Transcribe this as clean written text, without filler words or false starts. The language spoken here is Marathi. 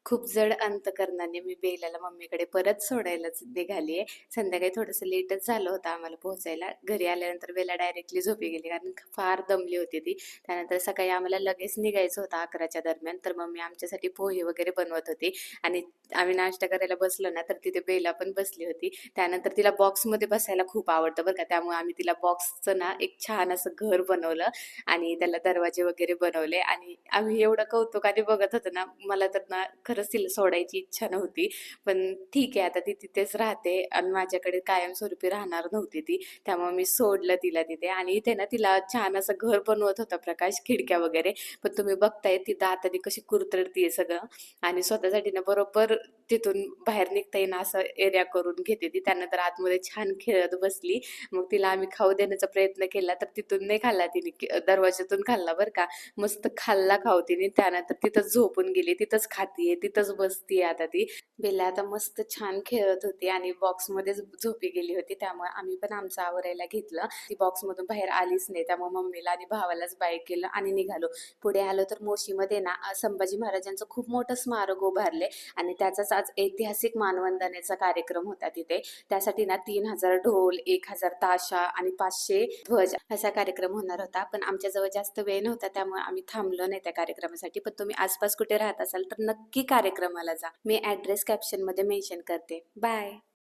खूप जड अंतकरणाने मी बेलाला मम्मीकडे परत सोडायलाच निघालीये. संध्याकाळी थोडंसं लेटच झालं होतं आम्हाला पोहोचायला. घरी आल्यानंतर बेला डायरेक्टली झोपी गेली कारण फार दमली होती ती. त्यानंतर सकाळी आम्हाला लगेच निघायचं होतं 11च्या दरम्यान. तर मम्मी आमच्यासाठी पोहे वगैरे बनवत होती आणि आम्ही नाश्ता करायला बसलो ना, तर तिथे बेला पण बसली होती. त्यानंतर तिला बॉक्समध्ये बसायला खूप आवडतं बरं का. त्यामुळे आम्ही तिला बॉक्सचं ना एक छान असं घर बनवलं आणि त्याला दरवाजे वगैरे बनवले आणि आम्ही एवढं कौतुकाने बघत होतो ना, मला तर ना खरंच तिला सोडायची इच्छा नव्हती. पण ठीक आहे, आता ती तिथेच राहते आणि माझ्याकडे कायमस्वरूपी राहणार नव्हती ती. त्यामुळे मी सोडलं तिला तिथे आणि इथे ना तिला छान असं घर बनवत होता प्रकाश, खिडक्या वगैरे. पण तुम्ही बघताय ती दाताने कशी कुरतडतीये सगळं आणि स्वतःसाठी ना बरोबर तिथून बाहेर निघता येईना असं एरिया करून घेते ती. त्यानंतर आतमध्ये छान खेळत बसली. मग तिला आम्ही खाऊ देण्याचा प्रयत्न केला, तर तिथून नाही खाल्ला तिने, दरवाजातून खाल्ला बरं का. मस्त खाल्ला खाऊ तिने. त्यानंतर तिथंच झोपून गेली, तिथंच खातीये, तिथंच बसतीये आता ती. बेला आता मस्त छान खेळत होती आणि बॉक्समध्येच झोपी गेली होती. त्यामुळे आम्ही पण आमचं आवरायला घेतलं. ती बॉक्समधून बाहेर आलीच नाही. त्यामुळे मम्मीला आणि भावालाच बाय केलं आणि निघालो. पुढे आलो तर मोशीमध्ये ना संभाजी महाराजांचं खूप मोठं स्मारक उभारले आणि त्याचाच आज ऐतिहासिक मानवंदनेचा कार्यक्रम होता तिथे. त्यासाठी ना 3000 ढोल, 1000 ताशा आणि 500 ध्वज असा कार्यक्रम होणार होता. पण आमच्याजवळ जास्त वेळ नव्हता, त्यामुळे आम्ही थांबलो नाही त्या कार्यक्रमासाठी. पण तुम्ही आसपास कुठे राहत असाल तर नक्की कार्यक्रमाला जा. मी ॲड्रेस कॅप्शनमध्ये मेन्शन करते. बाय.